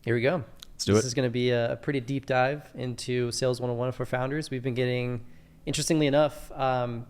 Here we go. Let's do This it. is going to be a pretty deep dive into Sales 101 for founders. We've been getting, interestingly enough,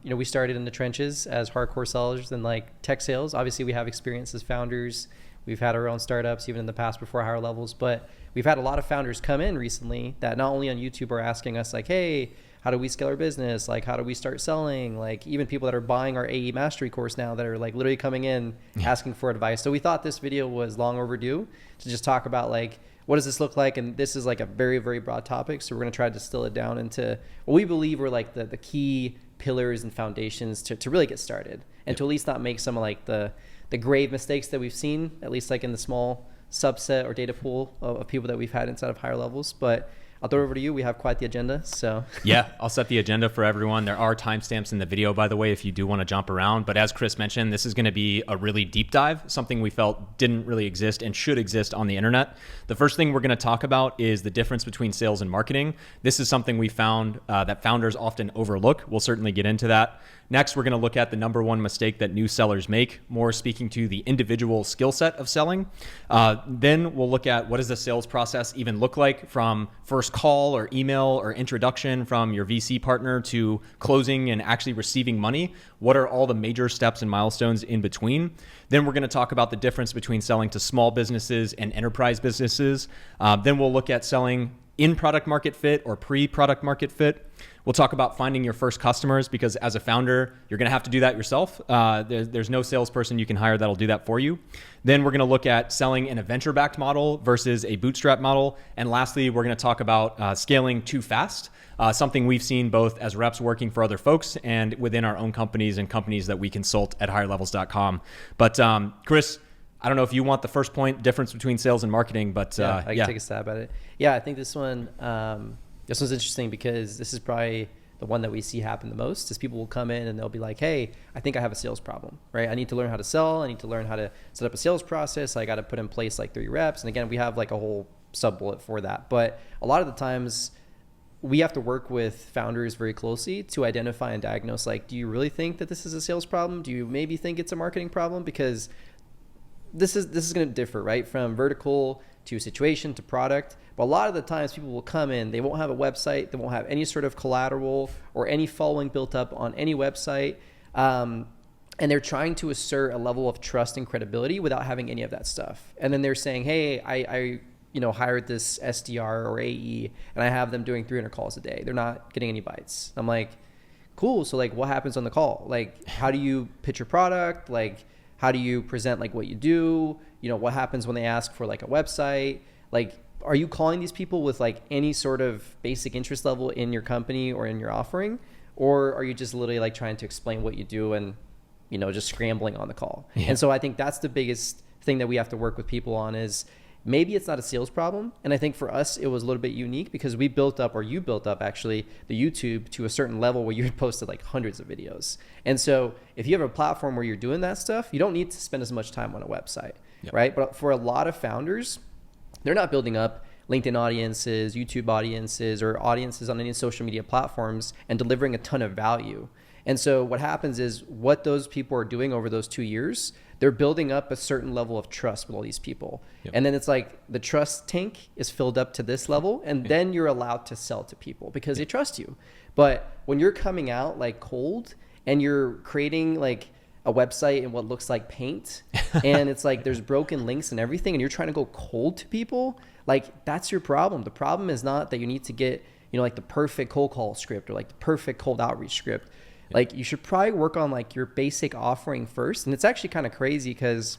we started in the trenches as hardcore sellers in like tech sales. Obviously, we have experience as founders. We've had our own startups even in the past before higher levels, but we've had a lot of founders come in recently that not only on YouTube are asking us like, hey, how do we scale our business? Like, how do we start selling? Like, even people that are buying our AE mastery course now that are like literally coming in asking for advice. So we thought this video was long overdue to just talk about like, what does this look like? And this is like a very, very broad topic. So we're going to try to distill it down into what we believe are like the key pillars and foundations to really get started and to at least not make some of like the grave mistakes that we've seen, at least like in the small subset or data pool of people that we've had inside of higher levels. But I'll throw it over to you. We have quite the agenda. So Yeah, I'll set the agenda for everyone. There are timestamps in the video, by the way, if you do want to jump around. But as Chris mentioned, this is going to be a really deep dive, something we felt didn't really exist and should exist on the internet. The first thing we're going to talk about is the difference between sales and marketing. This is something we found that founders often overlook. We'll certainly get into that. Next, we're going to look at the number one mistake that new sellers make, more speaking to the individual skill set of selling. Then we'll look at what does the sales process even look like from first call or email or introduction from your VC partner to closing and actually receiving money. What are all the major steps and milestones in between? Then we're going to talk about the difference between selling to small businesses and enterprise businesses. Then we'll look at selling in product market fit or pre-product market fit. We'll talk about finding your first customers because as a founder, you're going to have to do that yourself. There's no salesperson you can hire that'll do that for you. Then we're going to look at selling in a venture-backed model versus a bootstrap model. And lastly, we're going to talk about scaling too fast, something we've seen both as reps working for other folks and within our own companies and companies that we consult at higherlevels.com. But Chris, I don't know if you want the first point, difference between sales and marketing, but I can take a stab at it. Yeah, I think this one's interesting because this is probably the one that we see happen the most is people will come in and they'll be like, hey, I think I have a sales problem, right? I need to learn how to sell. I need to learn how to set up a sales process. I got to put in place like 3 reps. And again, we have like a whole sub bullet for that. But a lot of the times we have to work with founders very closely to identify and diagnose, like, do you really think that this is a sales problem? Do you maybe think it's a marketing problem? Because this is going to differ, right? From vertical to situation to product. But a lot of the times people will come in, they won't have a website, they won't have any sort of collateral or any following built up on any website. And they're trying to assert a level of trust and credibility without having any of that stuff. And then they're saying, hey, I hired this SDR or AE and I have them doing 300 calls a day. They're not getting any bites. I'm like, cool. So like what happens on the call? Like, how do you pitch your product? Like, how do you present like what you do? What happens when they ask for like a website? Like, are you calling these people with like any sort of basic interest level in your company or in your offering? Or are you just literally like trying to explain what you do and, just scrambling on the call? Yeah. And so I think that's the biggest thing that we have to work with people on is maybe it's not a sales problem. And I think for us, it was a little bit unique because you built up actually the YouTube to a certain level where you had posted like hundreds of videos. And so if you have a platform where you're doing that stuff, you don't need to spend as much time on a website, right? But for a lot of founders, they're not building up LinkedIn audiences, YouTube audiences, or audiences on any social media platforms and delivering a ton of value. And so what happens is what those people are doing over those 2 years, they're building up a certain level of trust with all these people. Yep. And then it's like the trust tank is filled up to this level and then you're allowed to sell to people because they trust you. But when you're coming out like cold and you're creating like a website in what looks like paint and it's like there's broken links and everything and you're trying to go cold to people, like that's your problem. The problem is not that you need to get, like the perfect cold call script or like the perfect cold outreach script. Like you should probably work on like your basic offering first. And it's actually kind of crazy because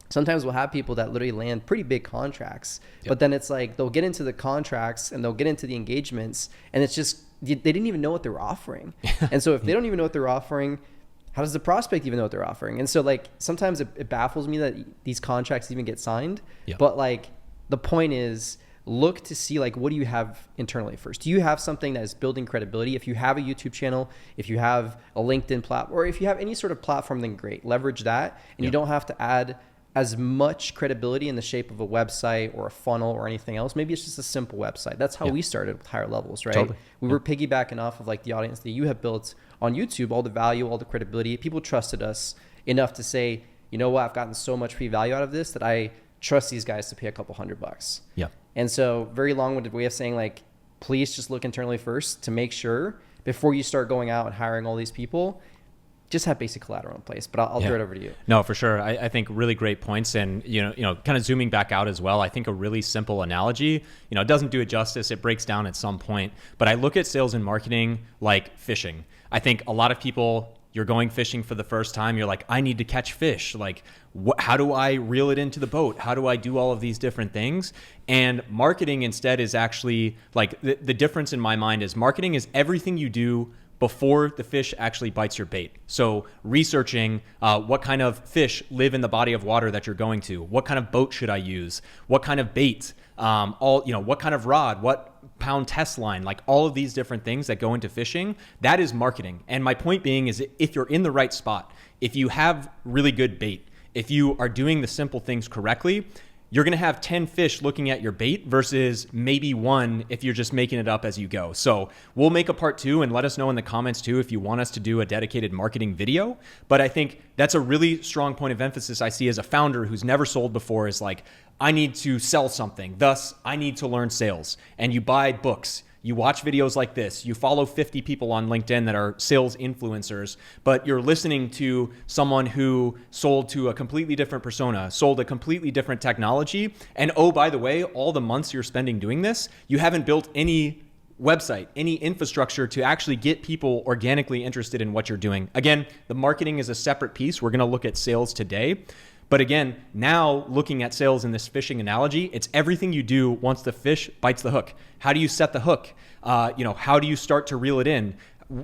sometimes we'll have people that literally land pretty big contracts, but then it's like they'll get into the contracts and they'll get into the engagements and it's just, they didn't even know what they were offering. And so if they don't even know what they're offering, how does the prospect even know what they're offering? And so like sometimes it baffles me that these contracts even get signed, but like the point is, look to see like what do you have internally first. Do you have something that is building credibility? If you have a YouTube channel, if you have a LinkedIn platform, or if you have any sort of platform, then great, leverage that. And you don't have to add as much credibility in the shape of a website or a funnel or anything else. Maybe it's just a simple website. That's how we started with higher levels, right? Totally. We were piggybacking off of like the audience that you have built on YouTube, all the value, all the credibility. People trusted us enough to say, you know what, I've gotten so much free value out of this that I trust these guys to pay a couple $100. Yeah. And so very long-winded way of saying like, please just look internally first to make sure before you start going out and hiring all these people, just have basic collateral in place. But I'll throw it over to you. No, for sure. I think really great points. And, kind of zooming back out as well, I think a really simple analogy, it doesn't do it justice. It breaks down at some point. But I look at sales and marketing like fishing. I think a lot of people, you're going fishing for the first time. You're like, I need to catch fish. Like, how do I reel it into the boat? How do I do all of these different things? And marketing instead is actually like the difference in my mind is marketing is everything you do before the fish actually bites your bait. So researching what kind of fish live in the body of water that you're going to, what kind of boat should I use, what kind of bait, what kind of rod, what pound test line, like all of these different things that go into fishing, that is marketing. And my point being is if you're in the right spot, if you have really good bait, if you are doing the simple things correctly, you're going to have 10 fish looking at your bait versus maybe one if you're just making it up as you go. So we'll make a part 2 and let us know in the comments too if you want us to do a dedicated marketing video. But I think that's a really strong point of emphasis I see as a founder who's never sold before is like, I need to sell something. Thus, I need to learn sales. And you buy books. You watch videos like this, you follow 50 people on LinkedIn that are sales influencers, but you're listening to someone who sold to a completely different persona, sold a completely different technology. And oh, by the way, all the months you're spending doing this, you haven't built any website, any infrastructure to actually get people organically interested in what you're doing. Again, the marketing is a separate piece. We're going to look at sales today. But again, now looking at sales in this fishing analogy, it's everything you do once the fish bites the hook. How do you set the hook? How do you start to reel it in?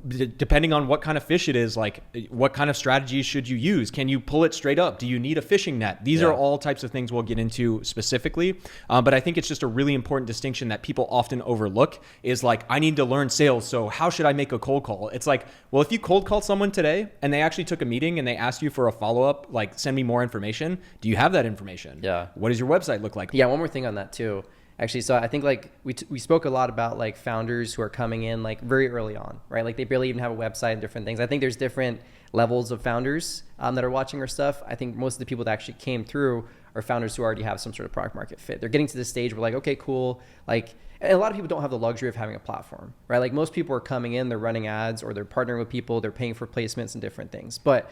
Depending on what kind of fish it is, like what kind of strategies should you use? Can you pull it straight up? Do you need a fishing net? These are all types of things we'll get into specifically. But I think it's just a really important distinction that people often overlook is like, I need to learn sales. So how should I make a cold call? It's like, well, if you cold called someone today and they actually took a meeting and they asked you for a follow-up, like send me more information. Do you have that information? Yeah. What does your website look like? Yeah. One more thing on that too. Actually, so I think like we spoke a lot about like founders who are coming in like very early on, right? Like they barely even have a website and different things. I think there's different levels of founders that are watching our stuff. I think most of the people that actually came through are founders who already have some sort of product market fit. They're getting to this stage where like, okay, cool. Like, and a lot of people don't have the luxury of having a platform, right? Like most people are coming in, they're running ads or they're partnering with people, they're paying for placements and different things. But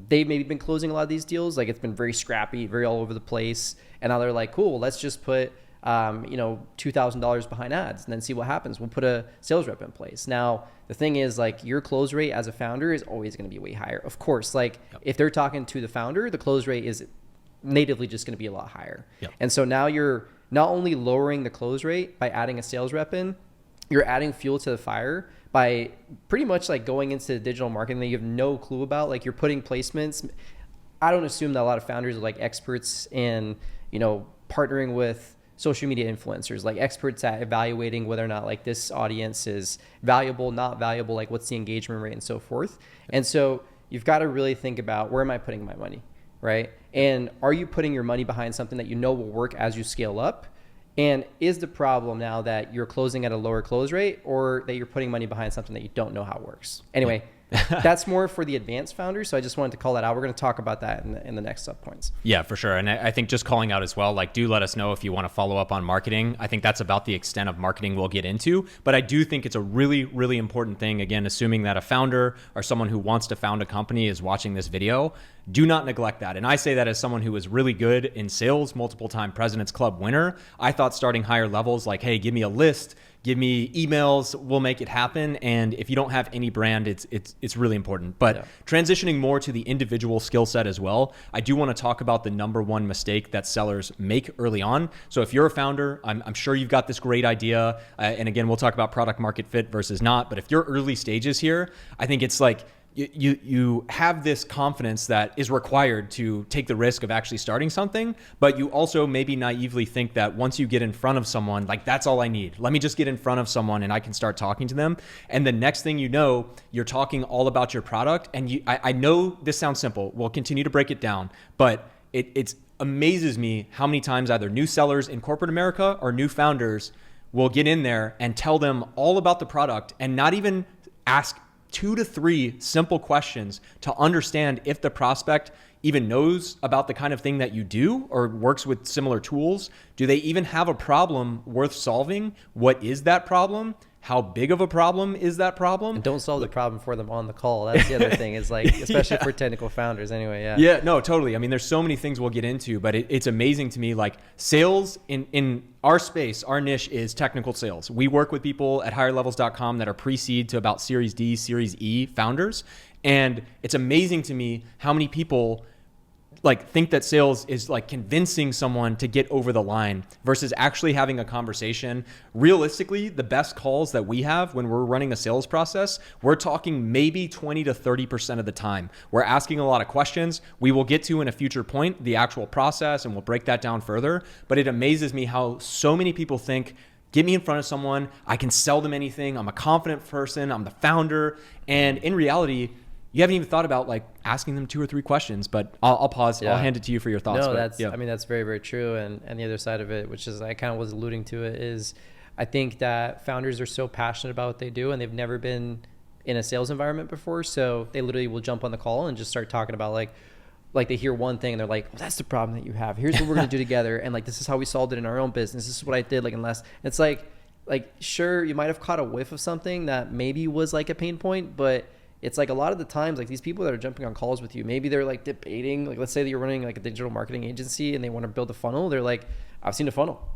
they've maybe been closing a lot of these deals. Like it's been very scrappy, very all over the place. And now they're like, cool, well, let's just put $2,000 behind ads and then see what happens. We'll put a sales rep in place. Now, the thing is like your close rate as a founder is always going to be way higher. Of course, like if they're talking to the founder, the close rate is natively just going to be a lot higher. Yep. And so now you're not only lowering the close rate by adding a sales rep in, you're adding fuel to the fire by pretty much like going into digital marketing that you have no clue about. Like you're putting placements. I don't assume that a lot of founders are like experts in, partnering with social media influencers, like experts at evaluating whether or not like this audience is valuable, not valuable, like what's the engagement rate and so forth. And so you've got to really think about where am I putting my money, right? And are you putting your money behind something that you know will work as you scale up? And is the problem now that you're closing at a lower close rate or that you're putting money behind something that you don't know how it works? Anyway, that's more for the advanced founders. So I just wanted to call that out. We're going to talk about that in the next sub points. Yeah, for sure. And I think just calling out as well, like do let us know if you want to follow up on marketing. I think that's about the extent of marketing we'll get into. But I do think it's a really, really important thing. Again, assuming that a founder or someone who wants to found a company is watching this video, do not neglect that. And I say that as someone who was really good in sales, multiple time President's Club winner. I thought starting higher levels, like, hey, give me a list, give me emails, we'll make it happen. And if you don't have any brand, it's really important. But transitioning more to the individual skill set as well, I do want to talk about the number one mistake that sellers make early on. So if you're a founder, I'm sure you've got this great idea. And again, we'll talk about product market fit versus not. But if you're early stages here, I think it's like, you have this confidence that is required to take the risk of actually starting something, but you also maybe naively think that once you get in front of someone, like that's all I need. Let me just get in front of someone and I can start talking to them. And the next thing you know, you're talking all about your product. And I know this sounds simple. We'll continue to break it down, but it amazes me how many times either new sellers in corporate America or new founders will get in there and tell them all about the product and not even ask 2 to 3 simple questions to understand if the prospect even knows about the kind of thing that you do or works with similar tools? Do they even have a problem worth solving? What is that problem? How big of a problem is that problem? And don't solve the problem for them on the call. That's the other thing is like, especially for technical founders anyway. Yeah, no, totally. I mean, there's so many things we'll get into, but it's amazing to me. Like sales in our space, our niche is technical sales. We work with people at higherlevels.com that are pre-seed to about Series D, Series E founders. And it's amazing to me how many people like think that sales is like convincing someone to get over the line versus actually having a conversation. Realistically, the best calls that we have when we're running a sales process, we're talking maybe 20 to 30% of the time. We're asking a lot of questions. We will get to in a future point the actual process and we'll break that down further. But it amazes me how so many people think, get me in front of someone, I can sell them anything, I'm a confident person, I'm the founder. And in reality, you haven't even thought about like asking them 2 or 3 questions, but I'll pause. Yeah. I'll hand it to you for your thoughts. No, I mean, that's very, very true. And the other side of it, which is I kind of was alluding to it, is I think that founders are so passionate about what they do and they've never been in a sales environment before. So they literally will jump on the call and just start talking about like they hear one thing and they're like, oh, that's the problem that you have. Here's what we're going to do together. And like, this is how we solved it in our own business. This is what I did. It's like, sure, you might've caught a whiff of something that maybe was like a pain point, but it's like a lot of the times, like these people that are jumping on calls with you, maybe they're like debating, like let's say that you're running like a digital marketing agency and they want to build a funnel. They're like, I've seen a funnel.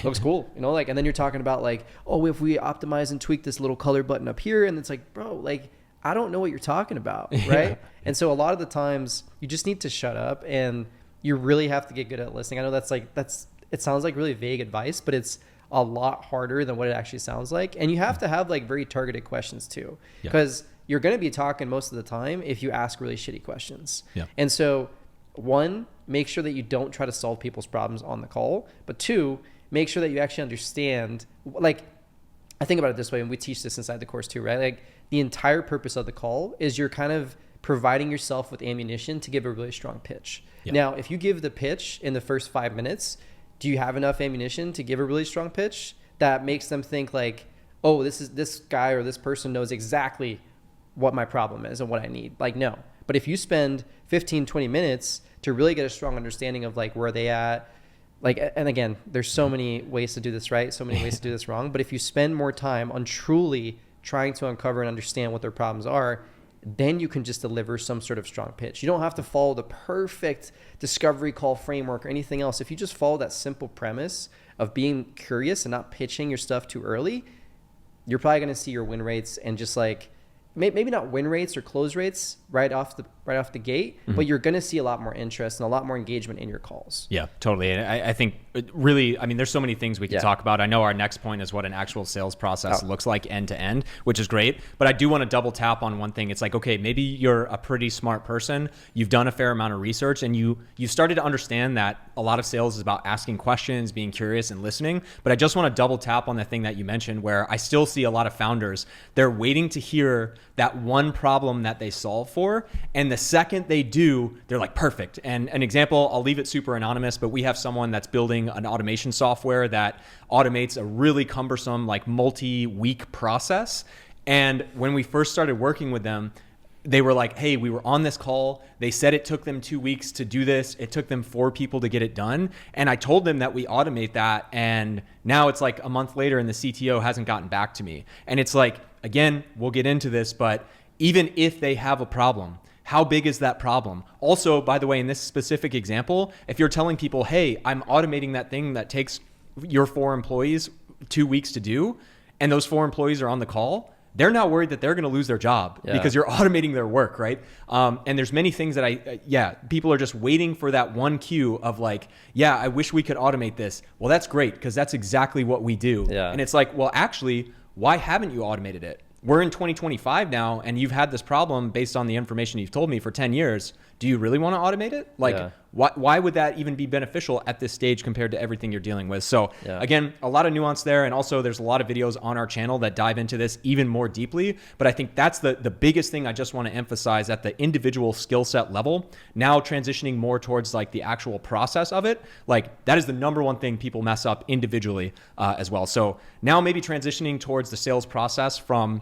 Looks cool. Like, and then you're talking about like, oh, if we optimize and tweak this little color button up here. And it's like, bro, like, I don't know what you're talking about. Right. Yeah. And so a lot of the times you just need to shut up and you really have to get good at listening. I know it sounds like really vague advice, but it's a lot harder than what it actually sounds like. And you have to have like very targeted questions too, because you're going to be talking most of the time if you ask really shitty questions. Yeah. And so 1, make sure that you don't try to solve people's problems on the call, but 2, make sure that you actually understand, like, I think about it this way, and we teach this inside the course too, right? Like the entire purpose of the call is you're kind of providing yourself with ammunition to give a really strong pitch. Yeah. Now, if you give the pitch in the first 5 minutes, do you have enough ammunition to give a really strong pitch that makes them think like, oh, this guy or this person knows exactly what my problem is and what I need? Like, no. But if you spend 15, 20 minutes to really get a strong understanding of like where they at, like, and again, there's so many ways to do this right, so many ways to do this wrong. But if you spend more time on truly trying to uncover and understand what their problems are, then you can just deliver some sort of strong pitch. You don't have to follow the perfect discovery call framework or anything else. If you just follow that simple premise of being curious and not pitching your stuff too early, you're probably going to see your win rates and just like, maybe not win rates or close rates right off the gate, but you're going to see a lot more interest and a lot more engagement in your calls. Yeah, totally. And I think really, I mean, there's so many things we can talk about. I know our next point is what an actual sales process looks like end to end, which is great. But I do want to double tap on one thing. It's like, okay, maybe you're a pretty smart person. You've done a fair amount of research and you started to understand that a lot of sales is about asking questions, being curious and listening. But I just want to double tap on the thing that you mentioned where I still see a lot of founders, they're waiting to hear that one problem that they solve for. And the second they do, they're like, perfect. And an example, I'll leave it super anonymous, but we have someone that's building an automation software that automates a really cumbersome, like multi-week process. And when we first started working with them, they were like, hey, we were on this call. They said it took them 2 weeks to do this. It took them 4 people to get it done. And I told them that we automate that. And now it's like a month later and the CTO hasn't gotten back to me. And it's like, again, we'll get into this, but even if they have a problem, how big is that problem? Also, by the way, in this specific example, if you're telling people, hey, I'm automating that thing that takes your 4 employees 2 weeks to do, and those 4 employees are on the call, they're now worried that they're going to lose their job because you're automating their work, right? And there's many things that people are just waiting for that one cue of like, yeah, I wish we could automate this. Well, that's great because that's exactly what we do. Yeah. And it's like, well, actually, why haven't you automated it? We're in 2025 now, and you've had this problem based on the information you've told me for 10 years. Do you really want to automate it? Like, why would that even be beneficial at this stage compared to everything you're dealing with? So again, a lot of nuance there. And also there's a lot of videos on our channel that dive into this even more deeply. But I think that's the biggest thing I just want to emphasize at the individual skill set level. Now transitioning more towards like the actual process of it. Like that is the number one thing people mess up individually as well. So now maybe transitioning towards the sales process from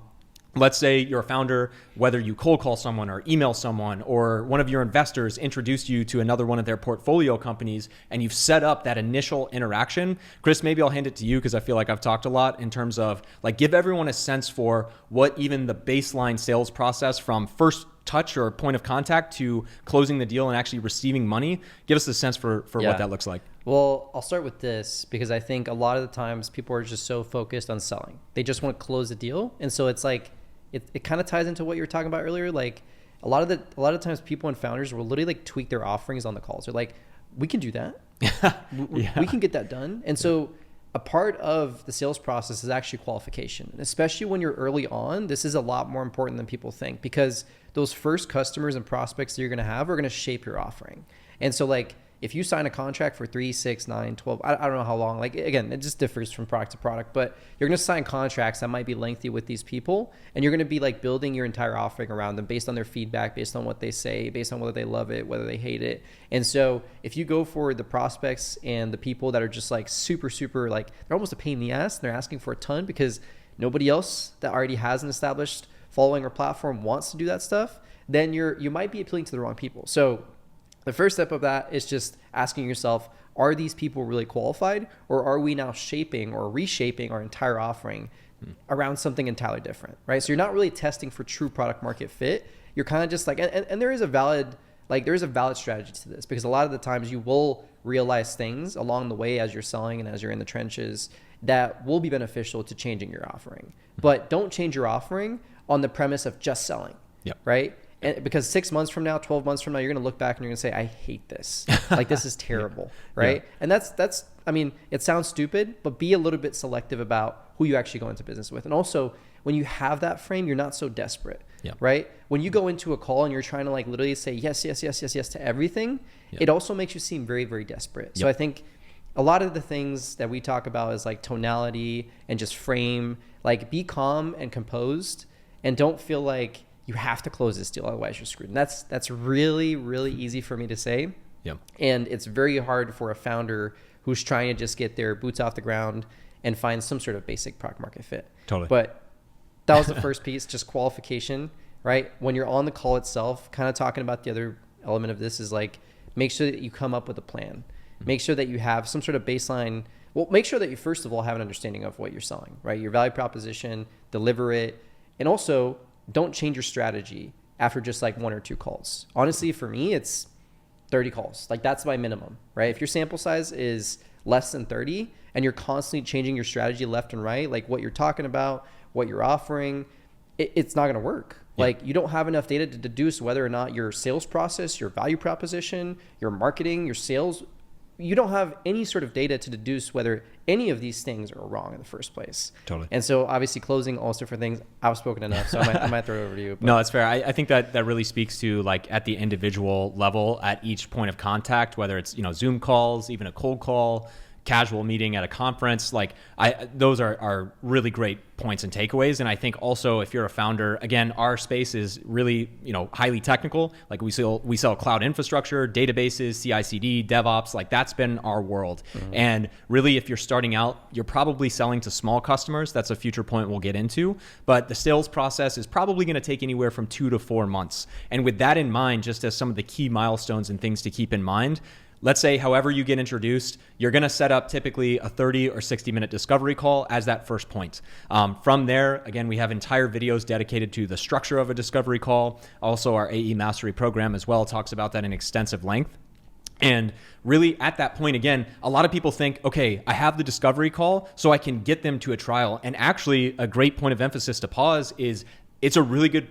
let's say you're a founder, whether you cold call someone or email someone, or one of your investors introduced you to another one of their portfolio companies, and you've set up that initial interaction. Chris, maybe I'll hand it to you because I feel like I've talked a lot in terms of like give everyone a sense for what even the baseline sales process from first touch or point of contact to closing the deal and actually receiving money. Give us a sense for what that looks like. Well, I'll start with this because I think a lot of the times people are just so focused on selling. They just want to close the deal. And so it's like, it kind of ties into what you were talking about earlier. Like a lot of times people and founders will literally like tweak their offerings on the calls. They're like, we can do that. We can get that done. And so a part of the sales process is actually qualification. And especially when you're early on, this is a lot more important than people think because those first customers and prospects that you're going to have are going to shape your offering. And so like, if you sign a contract for 3, 6, 9, 12, I don't know how long, like again, it just differs from product to product, but you're going to sign contracts that might be lengthy with these people. And you're going to be like building your entire offering around them based on their feedback, based on what they say, based on whether they love it, whether they hate it. And so if you go for the prospects and the people that are just like super, like they're almost a pain in the ass, and they're asking for a ton because nobody else that already has an established following or platform wants to do that stuff, then you might be appealing to the wrong people. So the first step of that is just asking yourself, are these people really qualified, or are we now shaping or reshaping our entire offering around something entirely different, right? So you're not really testing for true product market fit. You're kind of just like, and there is a valid strategy to this because a lot of the times you will realize things along the way as you're selling and as you're in the trenches that will be beneficial to changing your offering. But don't change your offering on the premise of just selling, right? And because 6 months from now, 12 months from now, you're going to look back and you're going to say, I hate this. Like, this is terrible. Right. Yeah. And that's, I mean, it sounds stupid, but be a little bit selective about who you actually go into business with. And also when you have that frame, you're not so desperate, right? When you go into a call and you're trying to like literally say yes to everything, it also makes you seem very, very desperate. So I think a lot of the things that we talk about is like tonality and just frame, like be calm and composed and don't feel like you have to close this deal, otherwise you're screwed. And that's really, really easy for me to say. And it's very hard for a founder who's trying to just get their boots off the ground and find some sort of basic product market fit. Totally. But that was the first piece, just qualification, right? When you're on the call itself, kind of talking about the other element of this is like, make sure that you come up with a plan. Make sure that you have some sort of baseline. Well, make sure that you first of all have an understanding of what you're selling, right? Your value proposition, deliver it, and also don't change your strategy after just like 1 or 2 calls. Honestly, for me, it's 30 calls. Like that's my minimum, right? If your sample size is less than 30 and you're constantly changing your strategy left and right, like what you're talking about, what you're offering, it's not going to work. Like you don't have enough data to deduce whether or not your sales process, your value proposition, your marketing, your sales, you don't have any sort of data to deduce whether any of these things are wrong in the first place. Totally. And so obviously closing, all different things, I've spoken enough, so I might throw it over to you. But. No, that's fair. I think that really speaks to like at the individual level at each point of contact, whether it's, Zoom calls, even a cold call, casual meeting at a conference, like those are really great points and takeaways. And I think also if you're a founder, again, our space is really, highly technical. Like we sell cloud infrastructure, databases, CI/CD, DevOps, like that's been our world. And really, if you're starting out, you're probably selling to small customers. That's a future point we'll get into, but the sales process is probably going to take anywhere from 2 to 4 months. And with that in mind, just as some of the key milestones and things to keep in mind, let's say, however you get introduced, you're going to set up typically a 30 or 60-minute discovery call as that first point. From there, again, we have entire videos dedicated to the structure of a discovery call. Also, our AE Mastery program as well talks about that in extensive length. And really at that point, again, a lot of people think, okay, I have the discovery call so I can get them to a trial. And actually, a great point of emphasis to pause is it's a really good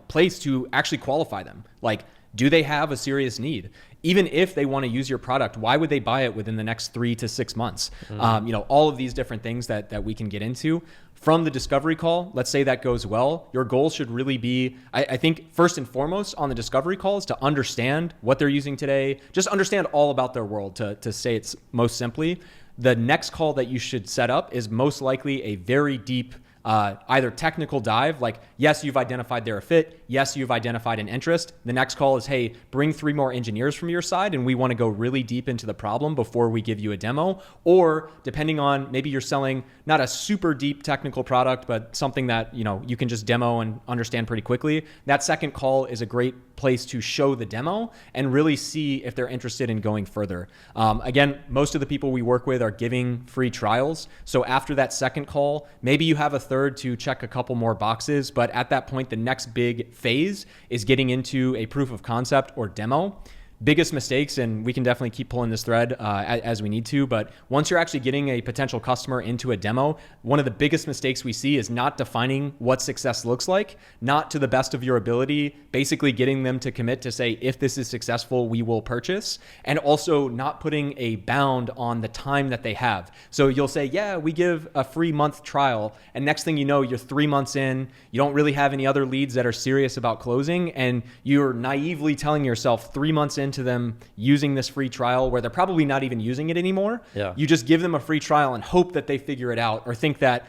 place to actually qualify them. Like, do they have a serious need? Even if they want to use your product, why would they buy it within the next 3 to 6 months? All of these different things that we can get into. From the discovery call, let's say that goes well, your goal should really be, I think first and foremost on the discovery call is to understand what they're using today, just understand all about their world to say it's most simply. The next call that you should set up is most likely a very deep either technical dive, like, yes, you've identified they're a fit. Yes, you've identified an interest. The next call is, hey, bring 3 more engineers from your side, and we want to go really deep into the problem before we give you a demo. Or depending on, maybe you're selling not a super deep technical product, but something that, you can just demo and understand pretty quickly. That second call is a great place to show the demo and really see if they're interested in going further. Again, most of the people we work with are giving free trials. So after that second call, maybe you have a third to check a couple more boxes, but at that point, the next big phase is getting into a proof of concept or demo. Biggest mistakes, and we can definitely keep pulling this thread as we need to, but once you're actually getting a potential customer into a demo, one of the biggest mistakes we see is not defining what success looks like, not to the best of your ability, basically getting them to commit to say, if this is successful, we will purchase, and also not putting a bound on the time that they have. So you'll say, yeah, we give a free month trial, and next thing you know, you're 3 months in, you don't really have any other leads that are serious about closing, and you're naively telling yourself 3 months into them using this free trial where they're probably not even using it anymore. Yeah. You just give them a free trial and hope that they figure it out, or think that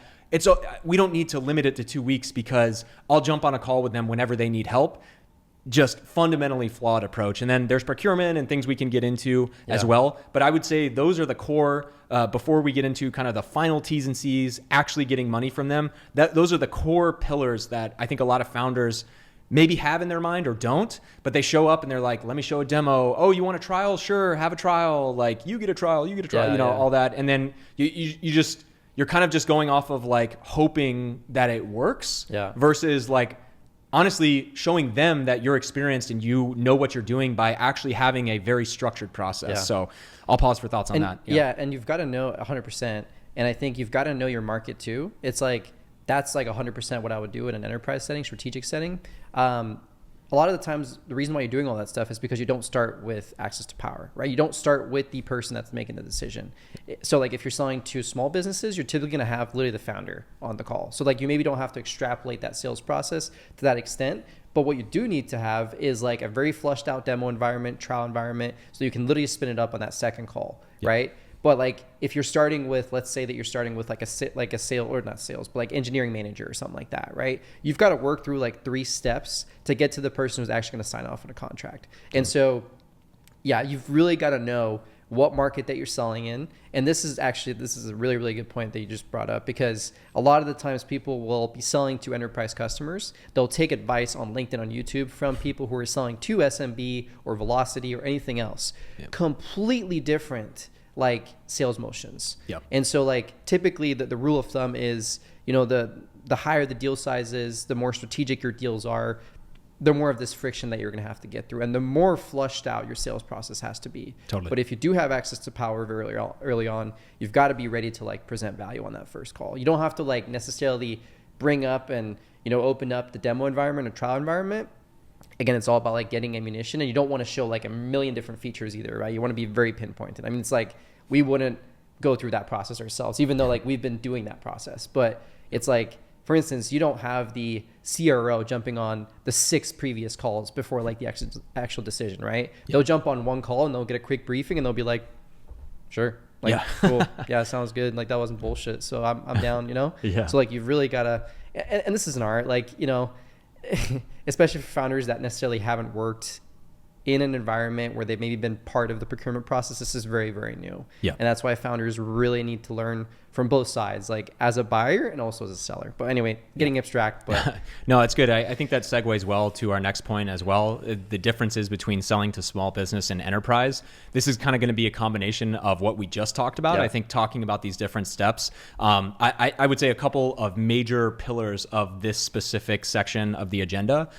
we don't need to limit it to 2 weeks because I'll jump on a call with them whenever they need help. Just fundamentally flawed approach. And then there's procurement and things we can get into as well. But I would say those are the core, before we get into kind of the final T's and C's, actually getting money from them, those are the core pillars that I think a lot of founders maybe have in their mind or don't, but they show up and they're like, let me show a demo. Oh, you want a trial? Sure, have a trial. Like, you get a trial, all that. And then you're kind of just going off of like hoping that it works versus like honestly showing them that you're experienced and you know what you're doing by actually having a very structured process. Yeah. So I'll pause for thoughts on that. Yeah. And you've got to know 100%. And I think you've got to know your market too. It's like, that's like 100% what I would do in an enterprise setting, strategic setting. A lot of the times, the reason why you're doing all that stuff is because you don't start with access to power, right? You don't start with the person that's making the decision. So like if you're selling to small businesses, you're typically going to have literally the founder on the call. So like you maybe don't have to extrapolate that sales process to that extent. But what you do need to have is like a very flushed out demo environment, trial environment, so you can literally spin it up on that second call, right? But like if you're starting with, let's say that you're starting with like a sale, or not sales, but like engineering manager or something like that, right? You've got to work through like 3 steps to get to the person who's actually going to sign off on a contract. And so, yeah, you've really got to know what market that you're selling in. And this is a really, really good point that you just brought up, because a lot of the times people will be selling to enterprise customers. They'll take advice on LinkedIn, on YouTube from people who are selling to SMB or Velocity or anything else. Completely different like sales motions. And so like typically the rule of thumb is, the higher the deal size is, the more strategic your deals are, the more of this friction that you're going to have to get through, and the more flushed out your sales process has to be. Totally. But if you do have access to power very early on, you've got to be ready to like present value on that first call. You don't have to like necessarily bring up and open up the demo environment or trial environment. Again, it's all about like getting ammunition, and you don't want to show like a million different features either, right? You want to be very pinpointed. I mean, it's like we wouldn't go through that process ourselves, even though like we've been doing that process. But it's like, for instance, you don't have the CRO jumping on the 6 previous calls before like the actual decision, right? They'll jump on one call and they'll get a quick briefing and they'll be like, sure, like cool, yeah, sounds good. Like that wasn't bullshit, so I'm down, So like you've really got to, and this is an art, like especially for founders that necessarily haven't worked in an environment where they've maybe been part of the procurement process. This is very, very new. And that's why founders really need to learn from both sides, like as a buyer and also as a seller. But anyway, getting abstract. But no, it's good. I think that segues well to our next point as well. The differences between selling to small business and enterprise. This is kind of going to be a combination of what we just talked about. I think talking about these different steps, I would say a couple of major pillars of this specific section of the agenda.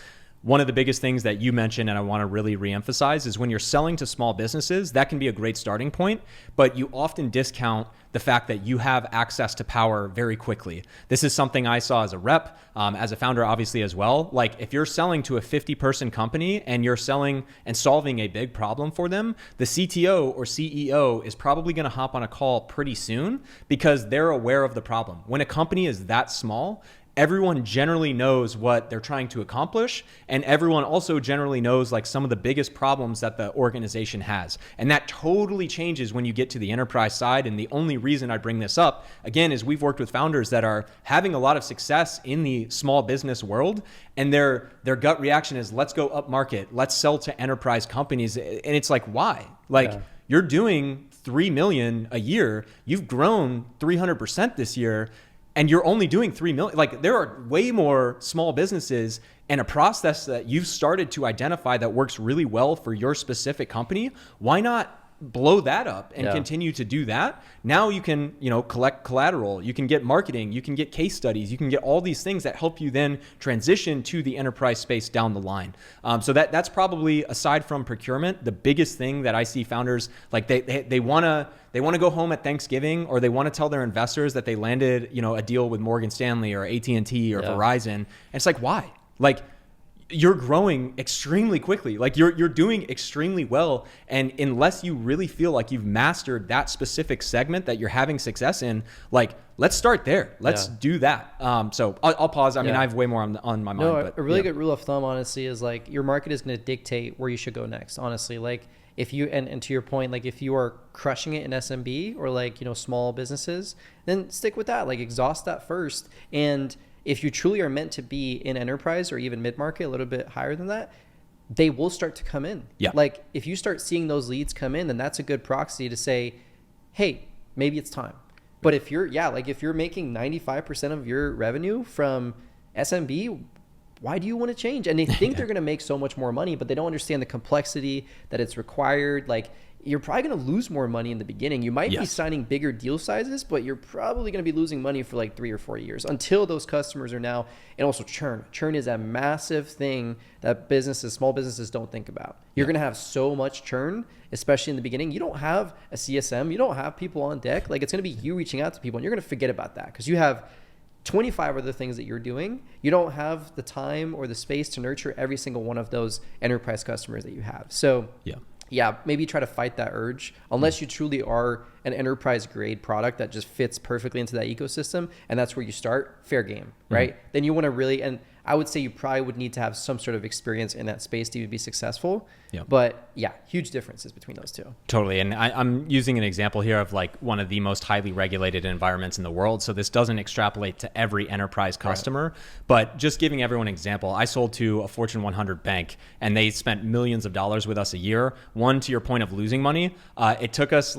One of the biggest things that you mentioned, and I want to really reemphasize, is when you're selling to small businesses, that can be a great starting point, but you often discount the fact that you have access to power very quickly. This is something I saw as a rep, as a founder, obviously, as well. Like if you're selling to a 50-person company and you're selling and solving a big problem for them, the CTO or CEO is probably going to hop on a call pretty soon because they're aware of the problem. When a company is that small, everyone generally knows what they're trying to accomplish, and everyone also generally knows like some of the biggest problems that the organization has. And that totally changes when you get to the enterprise side. And the only reason I bring this up again is we've worked with founders that are having a lot of success in the small business world, and their gut reaction is, let's go up market, let's sell to enterprise companies. And it's like, why? Like, you're doing 3 million a year, you've grown 300% this year, and you're only doing 3 million. Like, there are way more small businesses and a process that you've started to identify that works really well for your specific company. Why not blow that up and continue to do that? Now you can, collect collateral, you can get marketing, you can get case studies, you can get all these things that help you then transition to the enterprise space down the line. So that's probably, aside from procurement, the biggest thing that I see founders, like they want to go home at Thanksgiving, or they want to tell their investors that they landed, a deal with Morgan Stanley or AT&T or Verizon. And it's like, why? Like, you're growing extremely quickly. Like, you're doing extremely well. And unless you really feel like you've mastered that specific segment that you're having success in, like, let's start there. Let's do that. So I'll pause. I mean, I have way more on my mind. But a really good rule of thumb, honestly, is like, your market is going to dictate where you should go next. Honestly, like, if you, and to your point, like, if you are crushing it in SMB or like, small businesses, then stick with that. Like, exhaust that first. And if you truly are meant to be in enterprise or even mid-market, a little bit higher than that, they will start to come in. Yeah. Like, if you start seeing those leads come in, then that's a good proxy to say, hey, maybe it's time. But if you're making 95% of your revenue from SMB, why do you want to change? And they think they're going to make so much more money, but they don't understand the complexity that it's required. Like, you're probably going to lose more money in the beginning. You might be signing bigger deal sizes, but you're probably going to be losing money for like 3 or 4 years until those customers are now. And also churn. Churn is a massive thing that small businesses don't think about. You're going to have so much churn, especially in the beginning. You don't have a CSM. You don't have people on deck. Like, it's going to be you reaching out to people, and you're going to forget about that because you have 25 other things that you're doing. You don't have the time or the space to nurture every single one of those enterprise customers that you have. So maybe try to fight that urge unless you truly are an enterprise grade product that just fits perfectly into that ecosystem. And that's where you start. Fair game, right? Then you want to really, and I would say you probably would need to have some sort of experience in that space to be successful. But huge differences between those two. Totally. And I'm using an example here of like one of the most highly regulated environments in the world. So this doesn't extrapolate to every enterprise customer, but just giving everyone an example, I sold to a Fortune 100 bank and they spent millions of dollars with us a year. One, to your point of losing money, it took us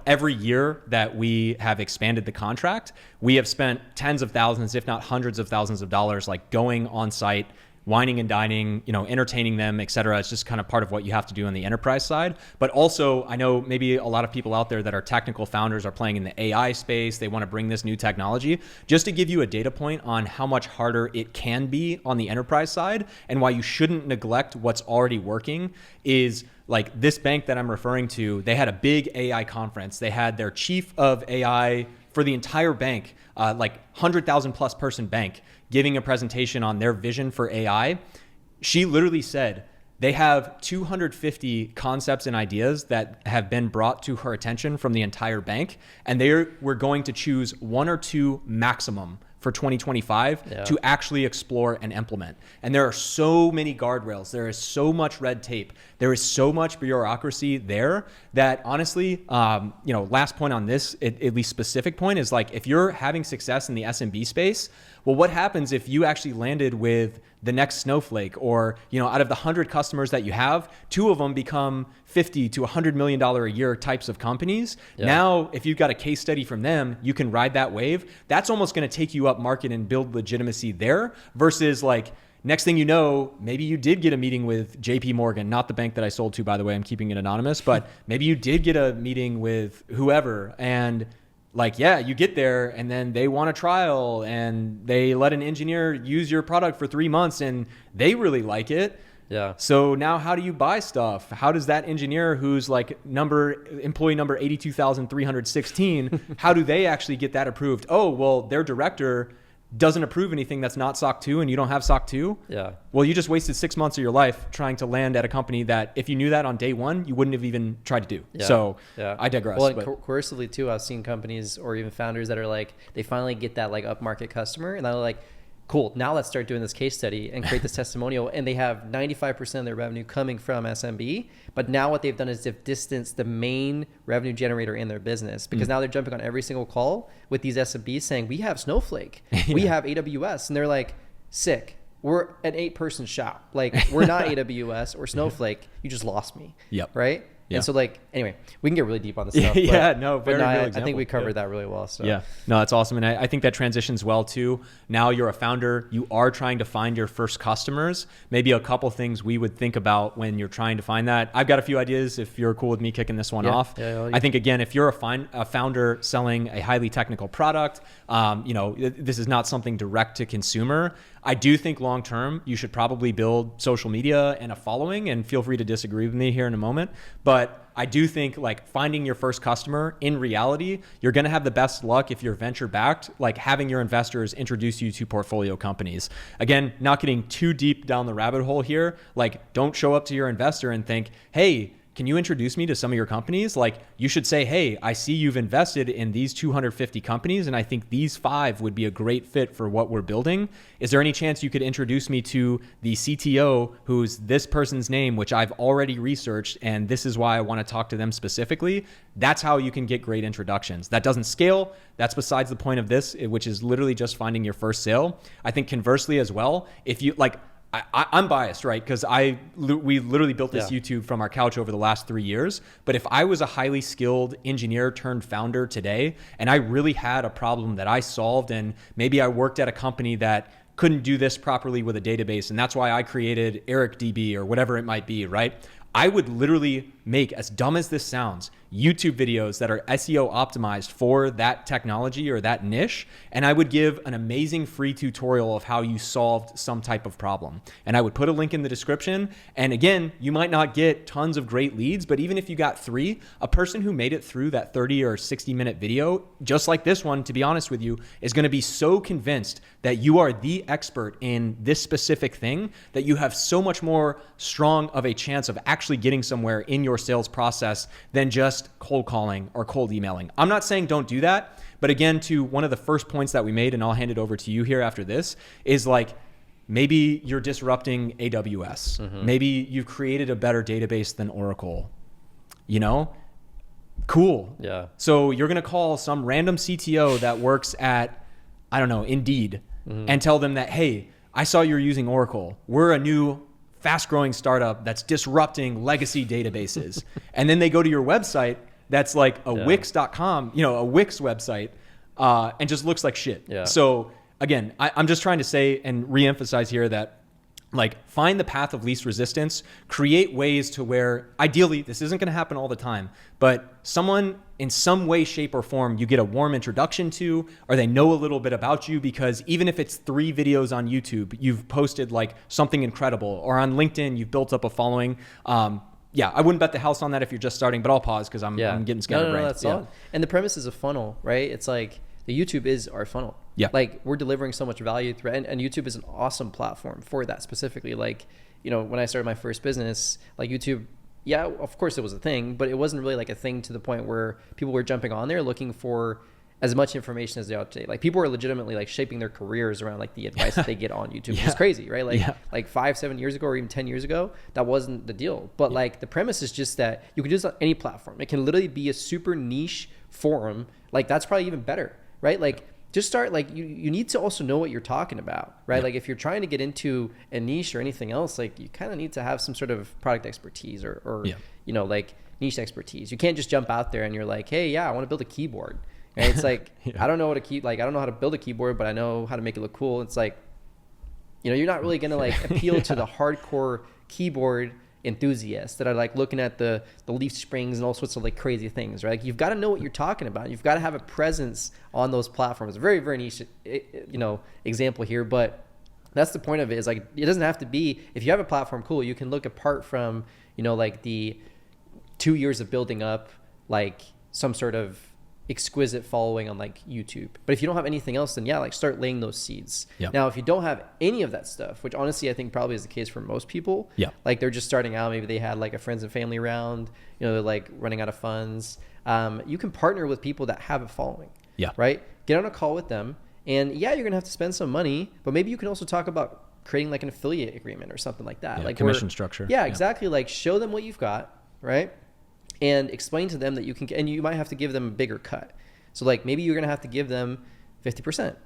every year that we have expanded the contract, we have spent tens of thousands, if not hundreds of thousands of dollars, like going on site, wining and dining, entertaining them, et cetera. It's just kind of part of what you have to do on the enterprise side. But also, I know maybe a lot of people out there that are technical founders are playing in the AI space. They want to bring this new technology. Just to give you a data point on how much harder it can be on the enterprise side and why you shouldn't neglect what's already working is like this bank that I'm referring to, they had a big AI conference. They had their chief of AI for the entire bank, 100,000 plus person bank, giving a presentation on their vision for AI. She literally said they have 250 concepts and ideas that have been brought to her attention from the entire bank, and we're going to choose 1 or 2 maximum for 2025 to actually explore and implement. And there are so many guardrails. There is so much red tape. There is so much bureaucracy there that honestly, last point on this, at least specific point is like, if you're having success in the SMB space, well, what happens if you actually landed with the next Snowflake or, out of the 100 customers that you have, 2 of them become $50 to $100 million a year types of companies. Now, if you've got a case study from them, you can ride that wave. That's almost going to take you up market and build legitimacy there versus like, next thing you know, maybe you did get a meeting with JP Morgan, not the bank that I sold to, by the way, I'm keeping it anonymous, but maybe you did get a meeting with whoever and you get there and then they want a trial and they let an engineer use your product for 3 months and they really like it. So now how do you buy stuff? How does that engineer who's like employee number 82,316, how do they actually get that approved? Oh, well, their director doesn't approve anything that's not SOC 2 and you don't have SOC 2, Yeah. well, you just wasted 6 months of your life trying to land at a company that if you knew that on day one, you wouldn't have even tried to do. Yeah. So Yeah. I digress. Well, and but coercively too, I've seen companies or even founders that are like, they finally get that like upmarket customer and they're like, cool, now let's start doing this case study and create this testimonial. And they have 95% of their revenue coming from SMB. But now what they've done is they've distanced the main revenue generator in their business, because now they're jumping on every single call with these SMBs saying, we have Snowflake, we have AWS. And they're like, sick. We're an 8-person shop. Like, we're not AWS or Snowflake. You just lost me. Yep. Right? Yeah. And so like, anyway, we can get really deep on this stuff. Yeah, but, no, very but no, real I example. think we covered that really well. So yeah, no, that's awesome. And I think that transitions well too. Now you're a founder, you are trying to find your first customers. Maybe a couple things we would think about when you're trying to find that. I've got a few ideas if you're cool with me kicking this one off. Yeah, I think, again, if you're a founder selling a highly technical product, this is not something direct to consumer. I do think long term, you should probably build social media and a following, and feel free to disagree with me here in a moment. But I do think like finding your first customer, in reality, you're going to have the best luck if you're venture backed, like having your investors introduce you to portfolio companies. Again, not getting too deep down the rabbit hole here. Like, don't show up to your investor and think, hey, can you introduce me to some of your companies? Like, you should say, hey, I see you've invested in these 250 companies, and I think these 5 would be a great fit for what we're building. Is there any chance you could introduce me to the CTO, who's this person's name, which I've already researched, and this is why I want to talk to them specifically? That's how you can get great introductions. That doesn't scale. That's besides the point of this, which is literally just finding your first sale. I think conversely as well, if you like, I'm biased, right? Because we literally built this YouTube from our couch over the last 3 years. But if I was a highly skilled engineer turned founder today, and I really had a problem that I solved, and maybe I worked at a company that couldn't do this properly with a database, and that's why I created EricDB or whatever it might be, right? I would literally make, as dumb as this sounds, YouTube videos that are SEO optimized for that technology or that niche. And I would give an amazing free tutorial of how you solved some type of problem. And I would put a link in the description. And again, you might not get tons of great leads, but even if you got 3, a person who made it through that 30 or 60-minute video, just like this one, to be honest with you, is going to be so convinced that you are the expert in this specific thing that you have so much more strong of a chance of actually getting somewhere in your sales process than just cold calling or cold emailing. I'm not saying don't do that, but again, to one of the first points that we made, and I'll hand it over to you here after this, is like, maybe you're disrupting AWS. Mm-hmm. Maybe you've created a better database than Oracle. Cool. Yeah. So you're going to call some random CTO that works at, I don't know, Indeed, and tell them that, hey, I saw you're using Oracle. We're a new fast-growing startup that's disrupting legacy databases. And then they go to your website that's like a Wix.com, a Wix website, and just looks like shit. Yeah. So again, I'm just trying to say and reemphasize here that, like, find the path of least resistance, create ways to where, ideally, this isn't going to happen all the time, but someone in some way, shape, or form you get a warm introduction to, or they know a little bit about you, because even if it's 3 videos on YouTube, you've posted like something incredible, or on LinkedIn, you've built up a following. I wouldn't bet the house on that if you're just starting, but I'll pause because I'm getting scatterbrained. No, that's solid. And the premise is a funnel, right? It's like, the YouTube is our funnel. Yeah. Like, we're delivering so much value through, and YouTube is an awesome platform for that specifically. Like, when I started my first business, like YouTube, yeah, of course it was a thing, but it wasn't really like a thing to the point where people were jumping on there looking for as much information as they ought to. Like, people were legitimately like shaping their careers around like the advice that they get on YouTube. Which is crazy, right? Like 5-7 years ago, or even 10 years ago, that wasn't the deal. But like, the premise is just that you can do this on any platform. It can literally be a super niche forum. Like, that's probably even better. Right? Like, just start, like, you need to also know what you're talking about, right? Yeah. Like, if you're trying to get into a niche or anything else, like, you kind of need to have some sort of product expertise or like niche expertise. You can't just jump out there and you're like, hey, I want to build a keyboard. Right? It's like, I don't know I don't know how to build a keyboard, but I know how to make it look cool. It's like, you're not really going to like appeal to the hardcore keyboard enthusiasts that are like looking at the leaf springs and all sorts of like crazy things, right? Like, you've got to know what you're talking about. You've got to have a presence on those platforms. Very, very niche, example here, but that's the point of it. Is like, it doesn't have to be, if you have a platform, cool, you can look apart from, like the 2 years of building up like some sort of exquisite following on like YouTube. But if you don't have anything else, then yeah, like start laying those seeds. Yeah. Now, if you don't have any of that stuff, which honestly I think probably is the case for most people, Yeah. like they're just starting out, maybe they had like a friends and family round, you know, they're like running out of funds. You can partner with people that have a following. Yeah. Right? Get on a call with them, and yeah, you're gonna have to spend some money, but maybe you can also talk about creating like an affiliate agreement or something like that. Yeah, like commission structure. Yeah, exactly. Like show them what you've got, right? And explain to them that you can, and you might have to give them a bigger cut. So like maybe you're gonna have to give them 50%,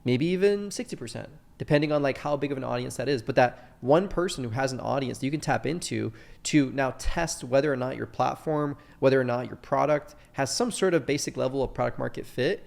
maybe even 60%, depending on like how big of an audience that is. But that one person who has an audience that you can tap into to now test whether or not your platform, whether or not your product has some sort of basic level of product market fit,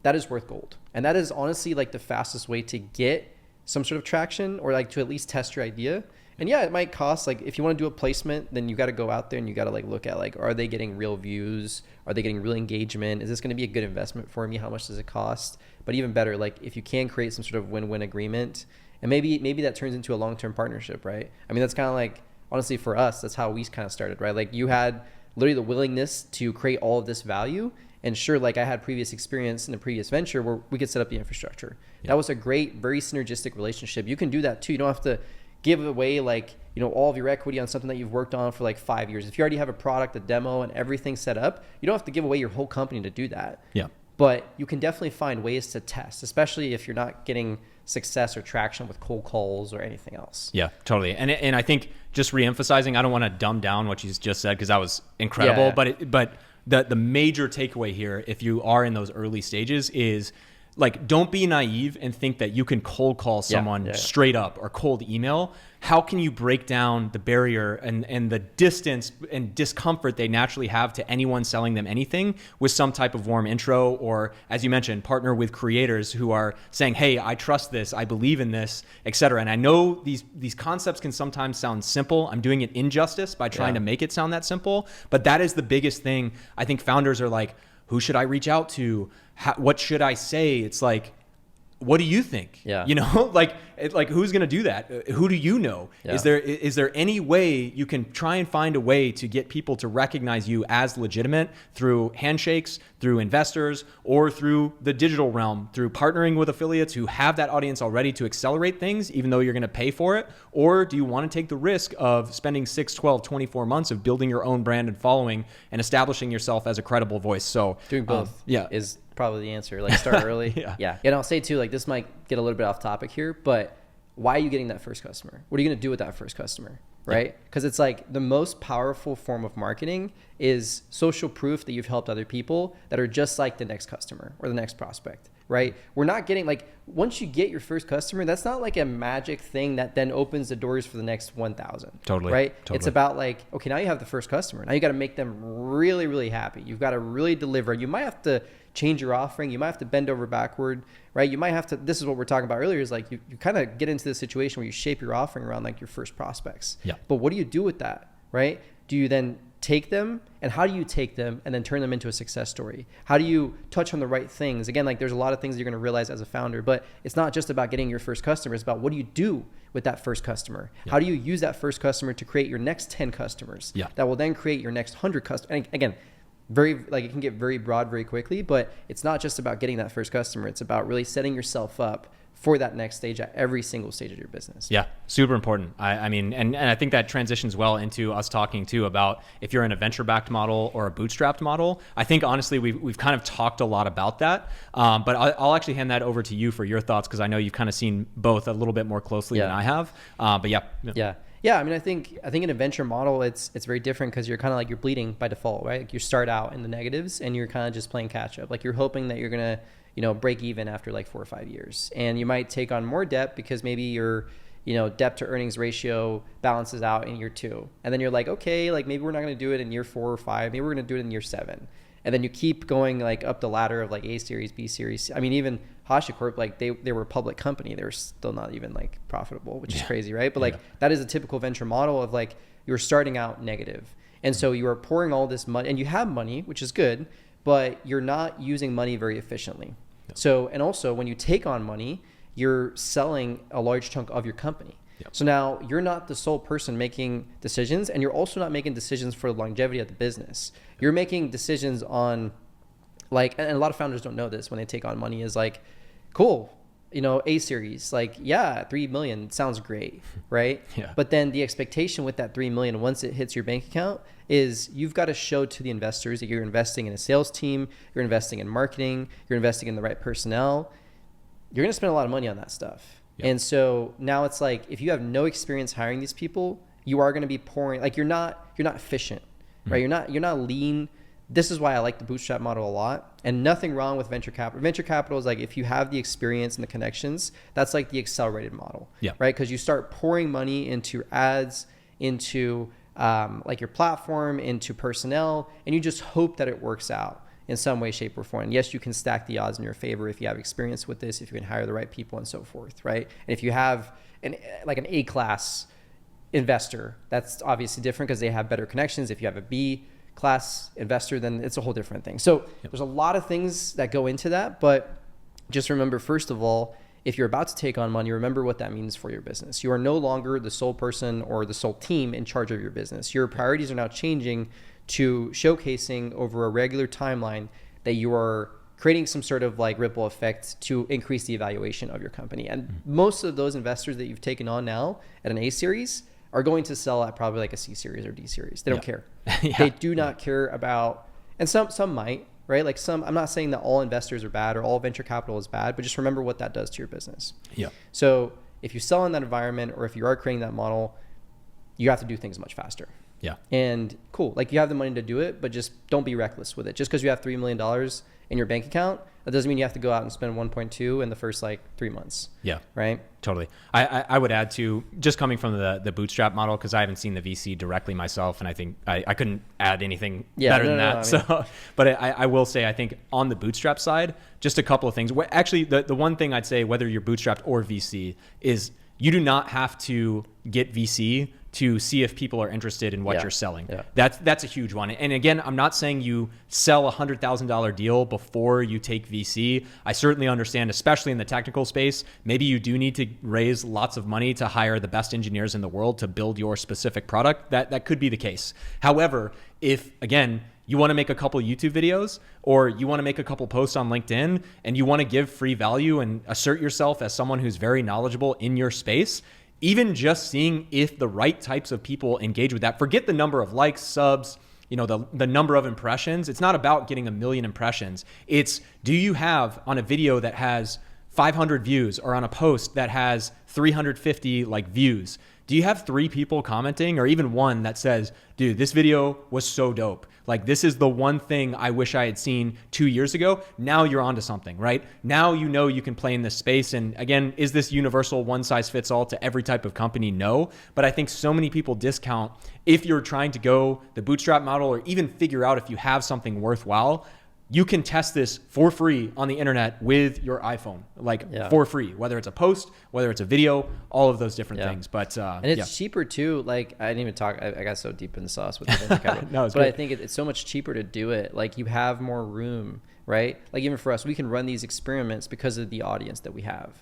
that is worth gold. And that is honestly like the fastest way to get some sort of traction, or like to at least test your idea. And yeah, it might cost, like if you want to do a placement, then you got to go out there and you got to like look at like, are they getting real views? Are they getting real engagement? Is this going to be a good investment for me? How much does it cost? But even better, like if you can create some sort of win-win agreement, and maybe that turns into a long-term partnership, right? I mean, that's kind of like, honestly for us, that's how we kind of started, right? Like you had literally the willingness to create all of this value. And sure, like I had previous experience in a previous venture where we could set up the infrastructure. Yeah. That was a great, very synergistic relationship. You can do that too. You don't have to give away like, you know, all of your equity on something that you've worked on for like 5 years. If you already have a product, a demo, and everything set up, you don't have to give away your whole company to do that. Yeah. But you can definitely find ways to test, especially if you're not getting success or traction with cold calls or anything else. Yeah, totally. And I think just reemphasizing, I don't want to dumb down what you just said because that was incredible. Yeah. But the major takeaway here, if you are in those early stages, is like, don't be naive and think that you can cold call someone straight up or cold email. How can you break down the barrier and the distance and discomfort they naturally have to anyone selling them anything with some type of warm intro, or, as you mentioned, partner with creators who are saying, hey, I trust this, I believe in this, etc. And I know these concepts can sometimes sound simple. I'm doing it injustice by trying to make it sound that simple. But that is the biggest thing. I think founders are like, who should I reach out to? What should I say? It's like, what do you think? Yeah. You know, like who's going to do that? Who do you know? Yeah. Is there any way you can try and find a way to get people to recognize you as legitimate through handshakes, through investors, or through the digital realm, through partnering with affiliates who have that audience already to accelerate things, even though you're going to pay for it? Or do you want to take the risk of spending 6, 12, 24 months of building your own brand and following and establishing yourself as a credible voice? So doing both is probably the answer. Like start early. Yeah. And I'll say too, like this might get a little bit off topic here, but why are you getting that first customer? What are you going to do with that first customer? Right? Because it's like the most powerful form of marketing is social proof that you've helped other people that are just like the next customer or the next prospect. Right? We're not getting like, once you get your first customer, that's not like a magic thing that then opens the doors for the next 1,000. Totally. Right? Totally. It's about like, okay, now you have the first customer. Now you got to make them really, really happy. You've got to really deliver. You might have to change your offering. You might have to bend over backward, right? You might have to, this is what we're talking about earlier, is like you kind of get into the situation where you shape your offering around like your first prospects. Yeah. But what do you do with that, right? Do you then take them, and how do you take them and then turn them into a success story? How do you touch on the right things? Again, like there's a lot of things you're going to realize as a founder, but it's not just about getting your first customer. It's about what do you do with that first customer? Yeah. How do you use that first customer to create your next 10 customers that will then create your next 100 customers? And again, very, like it can get very broad very quickly, but it's not just about getting that first customer. It's about really setting yourself up for that next stage at every single stage of your business. Yeah, super important. I mean, and I think that transitions well into us talking too about if you're in a venture-backed model or a bootstrapped model. I think honestly, we've kind of talked a lot about that, but I'll actually hand that over to you for your thoughts, because I know you've kind of seen both a little bit more closely than I have. But yeah. I mean, I think in a venture model, it's very different because you're kind of like, you're bleeding by default, right? Like you start out in the negatives and you're kind of just playing catch up. Like you're hoping that you're going to, break even after like 4 or 5 years. And you might take on more debt because maybe your, debt to earnings ratio balances out in year 2. And then you're like, okay, like maybe we're not going to do it in year 4 or 5. Maybe we're going to do it in year 7. And then you keep going like up the ladder of like A series, B series. I mean, even HashiCorp, like they were a public company. They were still not even like profitable, which is crazy, right? But like that is a typical venture model of like you're starting out negative. And so you are pouring all this money, and you have money, which is good, but you're not using money very efficiently. So, and also when you take on money, you're selling a large chunk of your company. So now you're not the sole person making decisions, and you're also not making decisions for the longevity of the business. You're making decisions on like, and a lot of founders don't know this when they take on money, is like, cool, you know, A series, like, yeah, 3 million sounds great, right? Yeah. But then the expectation with that 3 million, once it hits your bank account, is you've got to show to the investors that you're investing in a sales team, you're investing in marketing, you're investing in the right personnel. You're going to spend a lot of money on that stuff. Yeah. And so now it's like, if you have no experience hiring these people, you are going to be pouring, like, you're not efficient, right? You're not lean. This is why I like the bootstrap model a lot, and nothing wrong with venture capital. Venture capital is like, if you have the experience and the connections, that's like the accelerated model, right? Because you start pouring money into your ads, into like your platform, into personnel, and you just hope that it works out in some way, shape, or form. And yes, you can stack the odds in your favor if you have experience with this, if you can hire the right people and so forth, right? And if you have an A-class investor, that's obviously different because they have better connections. If you have a B-class investor, then it's a whole different thing. So there's a lot of things that go into that, but just remember, first of all, if you're about to take on money, remember what that means for your business. You are no longer the sole person or the sole team in charge of your business. Your priorities are now changing to showcasing over a regular timeline that you are creating some sort of like ripple effect to increase the evaluation of your company. And most of those investors that you've taken on now at an A series are going to sell at probably like a C series or D series. They don't care. They do not care about, and some might, right? Like some, I'm not saying that all investors are bad or all venture capital is bad, but just remember what that does to your business. So if you sell in that environment, or if you are creating that model, you have to do things much faster. And cool, like, you have the money to do it, but just don't be reckless with it. Just because you have $3 million in your bank account, that doesn't mean you have to go out and spend 1.2 in the first like 3 months. Right. Totally. I would add to, just coming from the bootstrap model, because I haven't seen the VC directly myself, and I think I couldn't add anything better than that. So, but I will say, I think on the bootstrap side, just a couple of things. Actually, the one thing I'd say, whether you're bootstrapped or VC, is you do not have to get VC to see if people are interested in what you're selling. That's a huge one. And again, I'm not saying you sell a $100,000 deal before you take VC. I certainly understand, especially in the technical space, maybe you do need to raise lots of money to hire the best engineers in the world to build your specific product. That could be the case. However, if, again, you want to make a couple YouTube videos, or you want to make a couple posts on LinkedIn, and you want to give free value and assert yourself as someone who's very knowledgeable in your space, even just seeing if the right types of people engage with that, forget the number of likes, subs, you know, the number of impressions. It's not about getting 1 million impressions. It's, do you have on a video that has 500 views, or on a post that has 350 like views, do you have 3 people commenting, or even one that says, dude, this video was so dope. Like, this is the one thing I wish I had seen 2 years ago. Now you're onto something, right? Now you know you can play in this space. And again, is this universal one size fits all to every type of company? No. But I think so many people discount, if you're trying to go the bootstrap model, or even figure out if you have something worthwhile, you can test this for free on the internet with your iPhone, for free, whether it's a post, whether it's a video, all of those different things. But and it's cheaper too. Like, I didn't even talk, I got so deep in the sauce with the venture capital. But I think it's so much cheaper to do it. Like, you have more room, right? Like, even for us, we can run these experiments because of the audience that we have.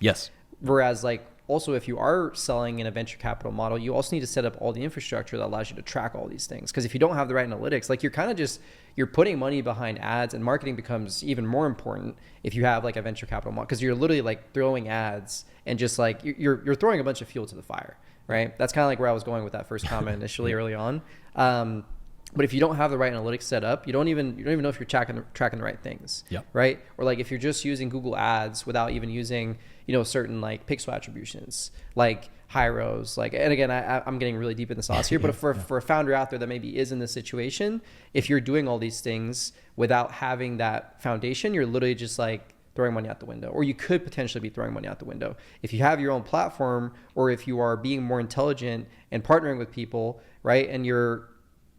Whereas, like, also, if you are selling in a venture capital model, you also need to set up all the infrastructure that allows you to track all these things. Because if you don't have the right analytics, like, you're kind of just, you're putting money behind ads, and marketing becomes even more important if you have like a venture capital model, because you're literally like throwing ads and just like you're throwing a bunch of fuel to the fire, right? That's kind of like where I was going with that first comment initially early on. But if you don't have the right analytics set up, you don't even know if you're tracking the right things, right? Or like, if you're just using Google Ads without even using, you know, certain like pixel attributions, like high rows, like, and again, I'm getting really deep in the sauce here, but for a founder out there that maybe is in this situation, if you're doing all these things without having that foundation, you're literally just like throwing money out the window, or you could potentially be throwing money out the window. If you have your own platform, or if you are being more intelligent and partnering with people, right? And you're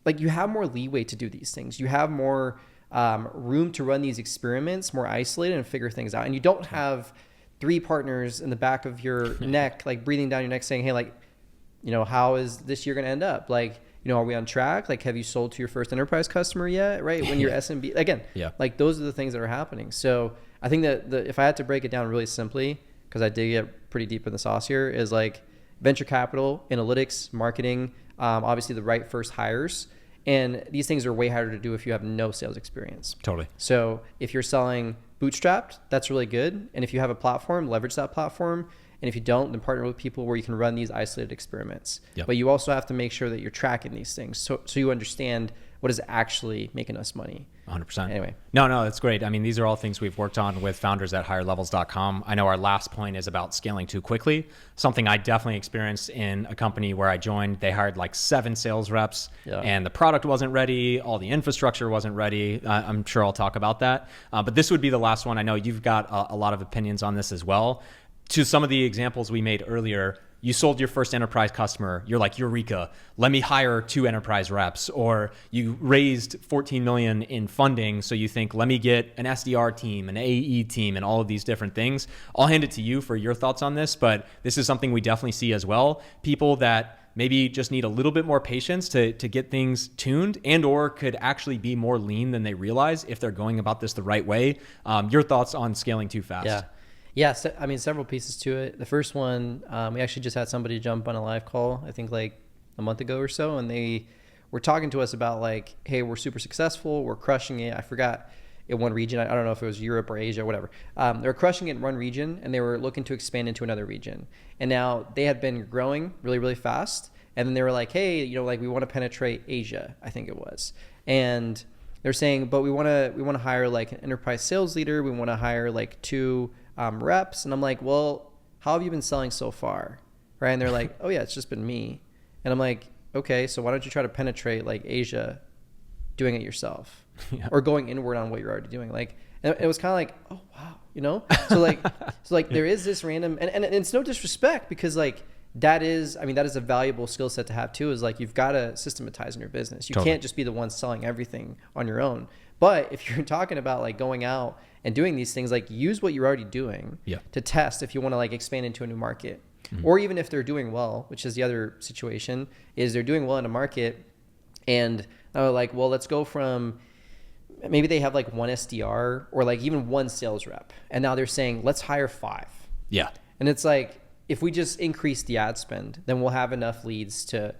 like, you have more leeway to do these things. You have more room to run these experiments more isolated and figure things out. And you don't have 3 partners in the back of your neck, like breathing down your neck saying, hey, like, you know, how is this year going to end up? Like, you know, are we on track? Like, have you sold to your first enterprise customer yet? Right. When you're SMB, again, like, those are the things that are happening. So I think that if I had to break it down really simply, because I did get pretty deep in the sauce here, is like venture capital, analytics, marketing, obviously the right first hires, And these things are way harder to do if you have no sales experience. Totally. So if you're selling Bootstrapped, that's really good. And if you have a platform, leverage that platform. And if you don't, then partner with people where you can run these isolated experiments. Yep. But you also have to make sure that you're tracking these things so you understand what is actually making us money. 100%. Anyway. No, that's great. I mean, these are all things we've worked on with founders at higherlevels.com. I know our last point is about scaling too quickly. Something I definitely experienced in a company where I joined. They hired like 7 sales reps and the product wasn't ready. All the infrastructure wasn't ready. I'm sure I'll talk about that. But this would be the last one. I know you've got a lot of opinions on this as well. To some of the examples we made earlier, you sold your first enterprise customer. You're like, Eureka, let me hire 2 enterprise reps. Or you raised 14 million in funding. So you think, let me get an SDR team, an AE team, and all of these different things. I'll hand it to you for your thoughts on this, but this is something we definitely see as well. People that maybe just need a little bit more patience to get things tuned and or could actually be more lean than they realize if they're going about this the right way. Your thoughts on scaling too fast? Yeah, so, I mean, several pieces to it. The first one, we actually just had somebody jump on a live call, I think like a month ago or so, and they were talking to us about like, hey, we're super successful, we're crushing it. I forgot in one region, I don't know if it was Europe or Asia, whatever. They were crushing it in one region, and they were looking to expand into another region. And now they had been growing really, really fast, and then they were like, hey, like we want to penetrate Asia, I think it was. And they're saying, but we want to hire like an enterprise sales leader, we want to hire like 2 reps. And I'm like, well, how have you been selling so far? Right. And they're like, oh yeah, it's just been me. And I'm like, okay, so why don't you try to penetrate like Asia doing it yourself or going inward on what you're already doing? Like, and it was kind of like, oh wow, so like there is this random, and it's no disrespect because like that is a valuable skill set to have too, is like, you've got to systematize in your business. You can't just be the one selling everything on your own. But if you're talking about like going out and doing these things, like use what you're already doing to test if you want to like expand into a new market. Or even if they're doing well, which is the other situation, is they're doing well in a market and they're like, well, let's go from, maybe they have like 1 SDR or like even 1 sales rep. And now they're saying, let's hire 5. Yeah. And it's like, if we just increase the ad spend, then we'll have enough leads to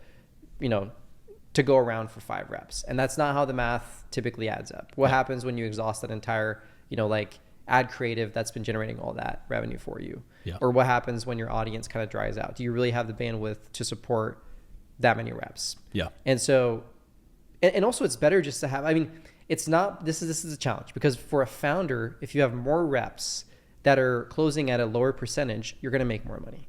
go around for 5 reps. And that's not how the math typically adds up. What happens when you exhaust that entire, like ad creative that's been generating all that revenue for you? Or what happens when your audience kind of dries out? Do you really have the bandwidth to support that many reps? And so, and also it's better just to have, it's not, this is a challenge because for a founder, if you have more reps that are closing at a lower percentage, you're going to make more money.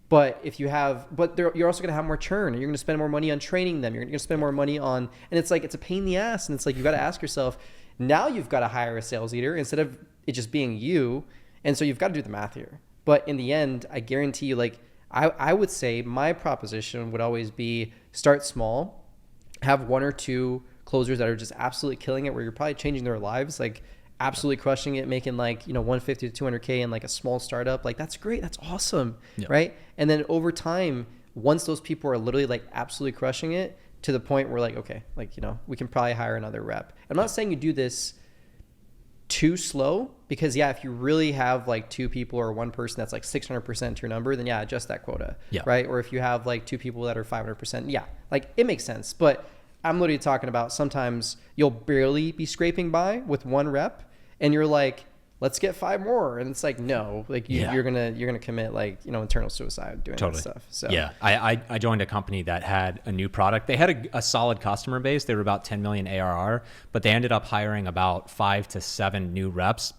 But if you have, you're also going to have more churn, and you're going to spend more money on training them. You're going to spend more money on, and it's like, it's a pain in the ass. And it's like, you've got to ask yourself, now you've got to hire a sales leader instead of it just being you. And so you've got to do the math here. But in the end, I guarantee you, like, I would say my proposition would always be start small, have 1 or 2 closers that are just absolutely killing it, where you're probably changing their lives, like absolutely crushing it, making like, 150 to 200K in like a small startup. Like, that's great. That's awesome. Right. And then over time, once those people are literally like absolutely crushing it to the point where like, okay, like, we can probably hire another rep. I'm not saying you do this too slow because if you really have like 2 people or 1 person that's like 600% to your number, then adjust that quota. Right. Or if you have like 2 people that are 500%, like it makes sense. But I'm literally talking about sometimes you'll barely be scraping by with 1 rep and you're like, let's get 5 more. And it's like, no, like you're going to commit like, internal suicide doing that stuff. So I joined a company that had a new product. They had a solid customer base. They were about 10 million ARR, but they ended up hiring about 5 to 7 new reps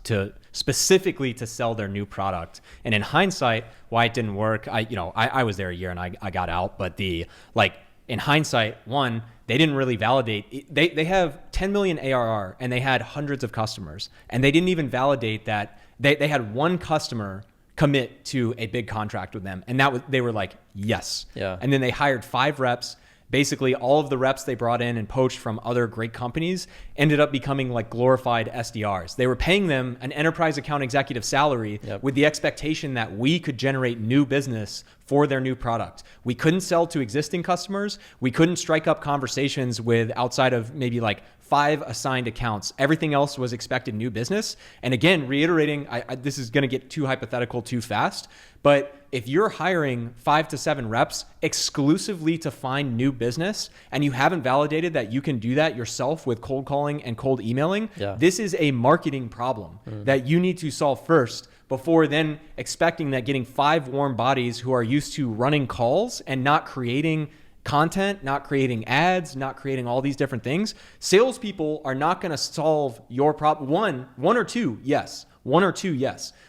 specifically to sell their new product. And in hindsight, why it didn't work, I was there a year and I got out, but in hindsight, one, they didn't really validate. They have 10 million ARR and they had hundreds of customers, and they didn't even validate that they had 1 customer commit to a big contract with them, and they were like, yes. And then they hired 5 reps. Basically, all of the reps they brought in and poached from other great companies ended up becoming like glorified SDRs. They were paying them an enterprise account executive salary with the expectation that we could generate new business for their new product. We couldn't sell to existing customers. We couldn't strike up conversations with outside of maybe like 5 assigned accounts. Everything else was expected new business. And again, reiterating, this is going to get too hypothetical too fast, but if you're hiring 5 to 7 reps exclusively to find new business and you haven't validated that you can do that yourself with cold calling and cold emailing, this is a marketing problem that you need to solve first before then expecting that getting 5 warm bodies who are used to running calls and not creating content, not creating ads, not creating all these different things. Salespeople are not going to solve your problem. One or two, yes.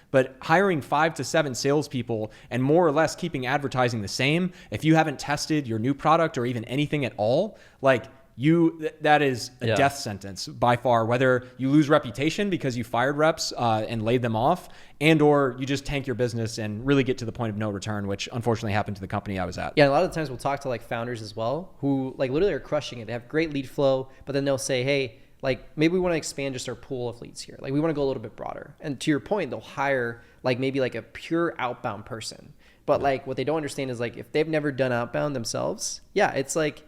But hiring 5 to 7 salespeople and more or less keeping advertising the same, if you haven't tested your new product or even anything at all, like that is a death sentence by far, whether you lose reputation because you fired reps and laid them off, and or you just tank your business and really get to the point of no return, which unfortunately happened to the company I was at. Yeah, a lot of the times we'll talk to like founders as well who like literally are crushing it. They have great lead flow, but then they'll say, hey, like maybe we want to expand just our pool of leads here. Like we want to go a little bit broader. And to your point, they'll hire like maybe like a pure outbound person. But like what they don't understand is like if they've never done outbound themselves, it's like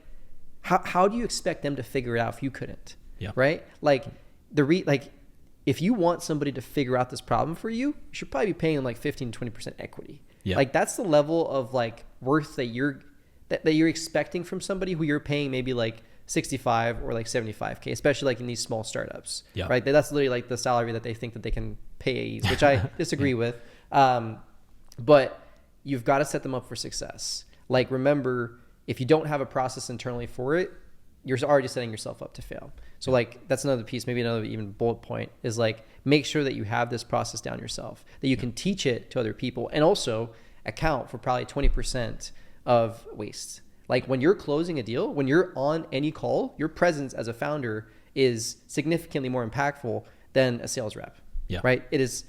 how do you expect them to figure it out if you couldn't? Yeah. Right? Like if you want somebody to figure out this problem for you, you should probably be paying them like 15 to 20% equity. Yeah. Like that's the level of like worth that you're expecting from somebody who you're paying maybe like 65 or like 75K, especially like in these small startups, right? That's literally like the salary that they think that they can pay, which I disagree with. But you've got to set them up for success. Like remember, if you don't have a process internally for it, you're already setting yourself up to fail. So like that's another piece, maybe another even bullet point is like make sure that you have this process down yourself, that you can teach it to other people, and also account for probably 20% of waste. Like when you're closing a deal, when you're on any call, your presence as a founder is significantly more impactful than a sales rep, right? It is,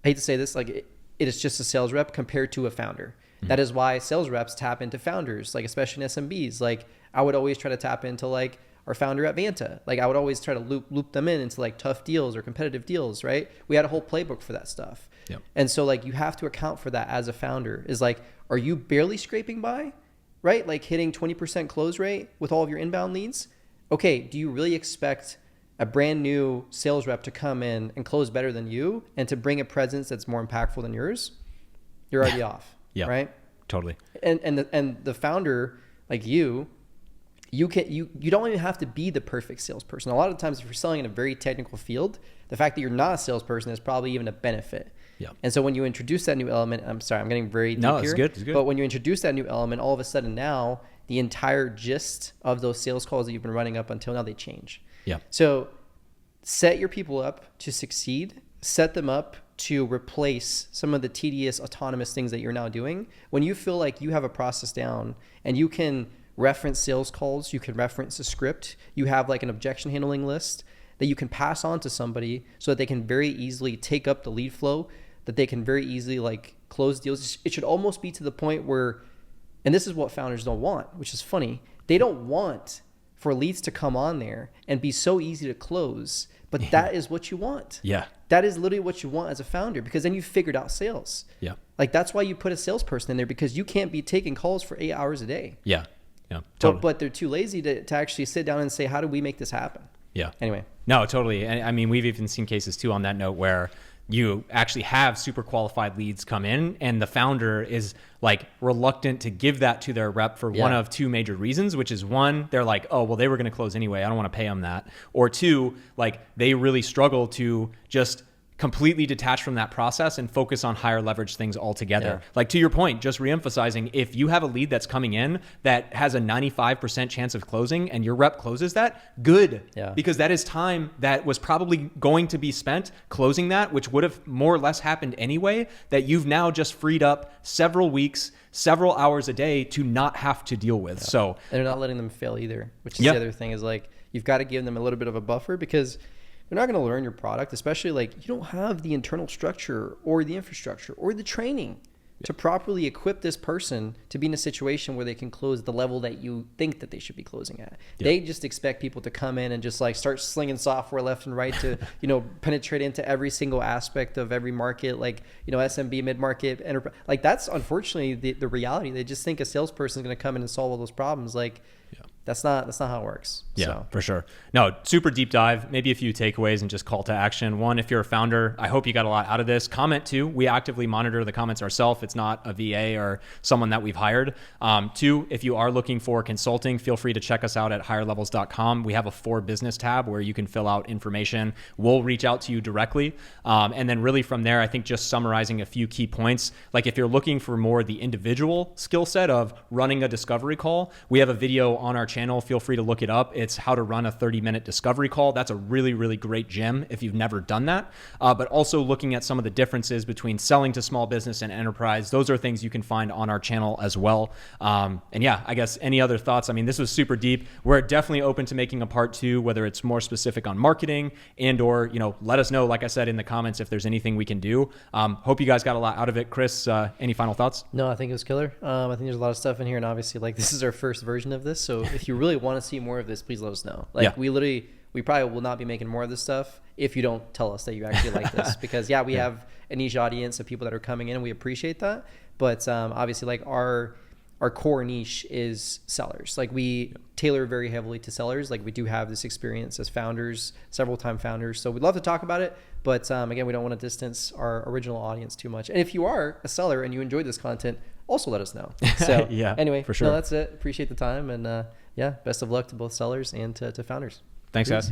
I hate to say this, like it is just a sales rep compared to a founder. That is why sales reps tap into founders, like especially in SMBs. Like I would always try to tap into like our founder at Vanta. Like I would always try to loop them into like tough deals or competitive deals, right? We had a whole playbook for that stuff. Yep. And so like you have to account for that as a founder is like, are you barely scraping by, right? Like hitting 20% close rate with all of your inbound leads? Okay, do you really expect a brand new sales rep to come in and close better than you and to bring a presence that's more impactful than yours? You're already off. Yeah. Right. Totally. And the founder, like you don't even have to be the perfect salesperson. A lot of times if you're selling in a very technical field, the fact that you're not a salesperson is probably even a benefit. Yeah. And so when you introduce that new element, I'm sorry, I'm getting very deep here. No, it's good. It's good. But when you introduce that new element, all of a sudden now the entire gist of those sales calls that you've been running up until now, they change. Yeah. So set your people up to succeed, set them up to replace some of the tedious autonomous things that you're now doing. When you feel like you have a process down and you can reference sales calls, you can reference a script, you have like an objection handling list that you can pass on to somebody so that they can very easily take up the lead flow, that they can very easily like close deals. It should almost be to the point where, and this is what founders don't want, which is funny. They don't want for leads to come on there and be so easy to close, but that is what you want. Yeah. That is literally what you want as a founder, because then you figured out sales. Yeah. Like that's why you put a salesperson in there, because you can't be taking calls for 8 hours a day. Yeah. Yeah. Totally. But they're too lazy to actually sit down and say, how do we make this happen? Yeah. Anyway. No, totally. And I mean, we've even seen cases too on that note where you actually have super qualified leads come in and the founder is like reluctant to give that to their rep for one of 2 major reasons, which is one, they're like, oh, well, they were going to close anyway, I don't want to pay them that. Or 2, like they really struggle to just completely detach from that process and focus on higher leverage things altogether. Yeah. Like to your point, just reemphasizing, if you have a lead that's coming in that has a 95% chance of closing and your rep closes that, good. Yeah. Because that is time that was probably going to be spent closing that, which would have more or less happened anyway, that you've now just freed up several weeks, several hours a day to not have to deal with. Yeah. So and they're not letting them fail either, which is the other thing is like, you've got to give them a little bit of a buffer, because you're not going to learn your product, especially like you don't have the internal structure or the infrastructure or the training to properly equip this person to be in a situation where they can close the level that you think that they should be closing at. They just expect people to come in and just like start slinging software left and right to, penetrate into every single aspect of every market, like, SMB, mid-market, enterprise. Like that's unfortunately the reality. They just think a salesperson is going to come in and solve all those problems. Like, that's not how it works. Yeah, so. For sure. No, super deep dive. Maybe a few takeaways and just call to action. One, if you're a founder, I hope you got a lot out of this. Comment too. We actively monitor the comments ourselves. It's not a VA or someone that we've hired. Two, if you are looking for consulting, feel free to check us out at higherlevels.com. We have a for business tab where you can fill out information. We'll reach out to you directly. And then really from there, I think just summarizing a few key points. Like if you're looking for more the individual skill set of running a discovery call, we have a video on our channel. Feel free to look it up. It's how to run a 30-minute discovery call. That's a really, really great gem if you've never done that. But also looking at some of the differences between selling to small business and enterprise. Those are things you can find on our channel as well. And yeah, I guess any other thoughts? I mean, this was super deep. We're definitely open to making a part 2, whether it's more specific on marketing and or, let us know, like I said, in the comments, if there's anything we can do. Hope you guys got a lot out of it. Chris, any final thoughts? No, I think it was killer. I think there's a lot of stuff in here, and obviously like this is our first version of this. So if you really want to see more of this, please let us know. Like we probably will not be making more of this stuff if you don't tell us that you actually like this, because we have a niche audience of people that are coming in and we appreciate that. But obviously like our core niche is sellers. Like we tailor very heavily to sellers. Like we do have this experience as founders, several time founders. So we'd love to talk about it. But again, we don't want to distance our original audience too much. And if you are a seller and you enjoyed this content, also let us know. So anyway, for sure. No, that's it. Appreciate the time. And best of luck to both sellers and to founders. Thanks, guys.